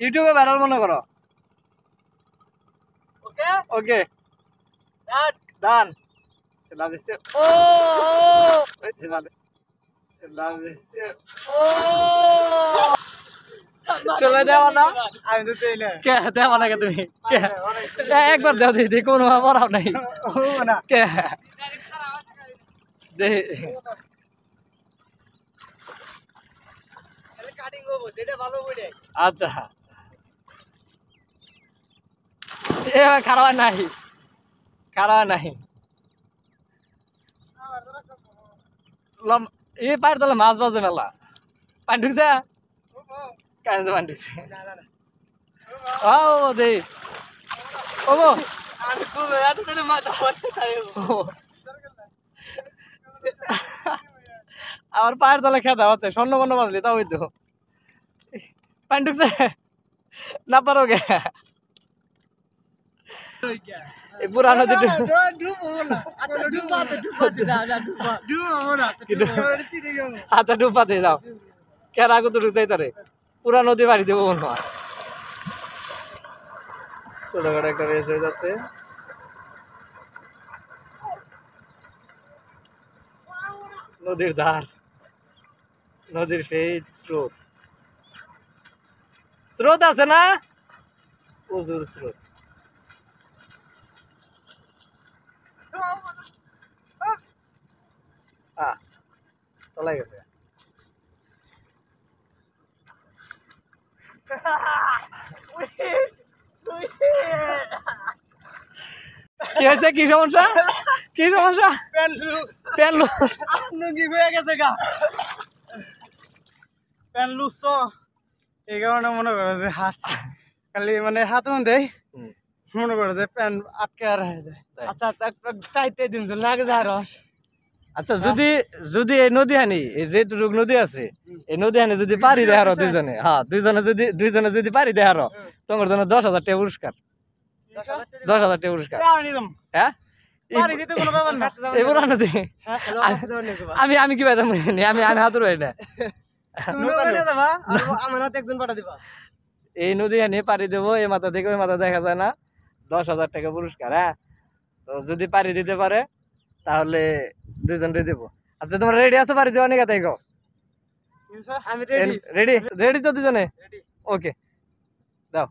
ইউটিউবে ভাইরাল মনে করো। ওকে ওকে ডান ডান চলা দিচ্ছে ও চলা দিচ্ছে ও চলে যাও না আমি তো চাইলে কে দেওয়া না তুমি কে একবার দাও দিদি কোনো পড়াও নাই ও না কে দে তাহলে কাটিং করব যেটা ভালো বইলে আচ্ছা এ খারাপ নাই খারাপ নাই এই পায়ের তলে মাছ বাজে মেলা পানি ঢুকছে কেন পানি ঢুকছে ও দে ও আমি তো এত দিনে মাথা পড়তে তাই আমার পায়ের তলে খেতে হচ্ছে স্বর্ণ বর্ণ বাজলি তাও তো পানি ঢুকছে না পারো গে এই পুরা নদী আচ্ছা ডুবাতে দাও কেরা কত ঢুকছে তারে পুরা নদী বাড়ি দেবো মনে হয় ছোটখাটো একটা রেস হয়ে যাচ্ছে নদীর ধার নদীর সেই স্রোত স্রোত আছে না প্রচুর স্রোত চলে গেছে কি হয়েছে কি সমস্যা কি সমস্যা প্যান লুজ কি হয়ে গেছে গা প্যান লুজ তো এই কারণে মনে করে যে হাসছে খালি মানে হাত দেয় মনে করে যে প্যান আটকে আর আচ্ছা টাইতে দিন লাগে যা রস আচ্ছা যদি যদি এই নদী হানি এই যেটুক নদী আছে এই নদী হানি যদি পারি দেহার দুইজনে হ্যাঁ দুইজনে যদি পারি দেহার তোমার জন্য 10,000 টাকা পুরস্কার 10,000 টাকা পুরস্কার হ্যাঁ এবার নদী আমি আমি কি পাইতাম আমি আমি হাতুর পাই না এই নদী হানি পারি দেবো এই মাথা থেকে ওই মাথা দেখা যায় না 10,000 টাকা পুরস্কার হ্যাঁ তো যদি পারি দিতে পারে তাহলে দুইজনকে দেবো আচ্ছা তোমার রেডি আছে পারি দেওয়া নাকি তাই গো আমি রেডি রেডি রেডি তো দুজনে ওকে দাও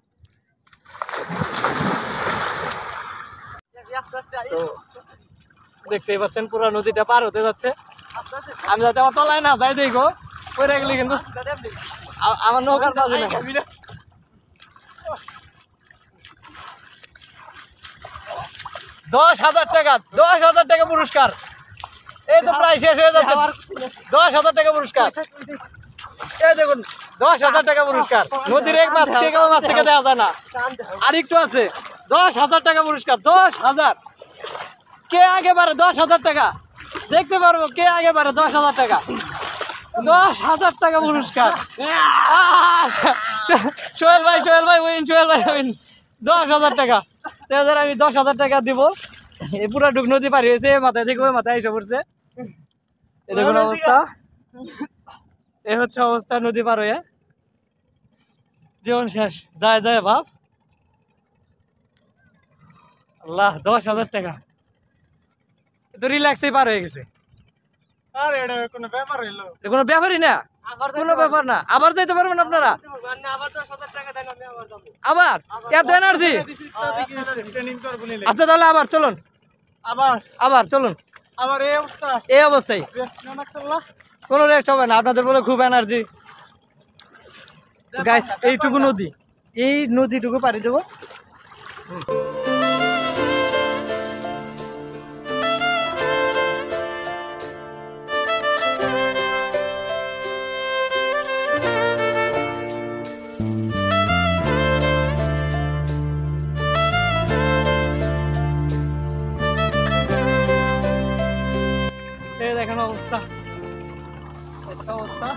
তো দেখতেই পাচ্ছেন পুরো নদীটা পার হতে যাচ্ছে আমি যাতে আমার তলায় না যাই দেখো পরে গেলে কিন্তু আমার নৌকার কাজে না 10,000 টাকা 10,000 টাকা পুরস্কার এই তো প্রায় শেষ হয়ে যাচ্ছে 10,000 টাকা পুরস্কার এই দেখুন 10,000 টাকা পুরস্কার নদীর এক মাছ থেকে মাছ থেকে দেওয়া যায় না আর একটু আছে 10,000 টাকা পুরস্কার 10,000 কে আগে পারে 10,000 টাকা দেখতে পারবো কে আগে পারে 10,000 টাকা 10,000 টাকা পুরস্কার সোহেল ভাই উইন সোহেল ভাই উইন 10,000 টাকা আমি 10,000 টাকা দিব এই পুরা ডুব নদী পারি হয়েছে মাথায় থেকে ওই মাথায় এসে পড়ছে এই দেখুন অবস্থা এই হচ্ছে অবস্থা নদী পার হয়ে জীবন শেষ যায় যায় ভাব আল্লাহ 10,000 টাকা তো রিল্যাক্সেই পার হয়ে গেছে আরে এটা কোনো ব্যাপার হইলো কোনো ব্যাপারই না কোনো ব্যাপার না আবার যাইতে পারবেন আপনারা আবার 10,000 টাকা দেন আমি আবার যাব আবার এত এনার্জি ট্রেনিং করব নিলে আচ্ছা তাহলে আবার চলুন আবার চলুন আবার এই অবস্থায় রেস্ট না না কোনো রেস্ট হবে না আপনাদের বলে খুব এনার্জি গাইস এইটুকু নদী এই নদীটুকু পাড়ি দেবো এই দেখেন অবস্থা অবস্থা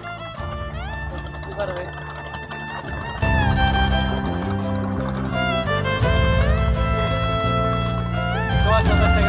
পারবে 10,000 টাকা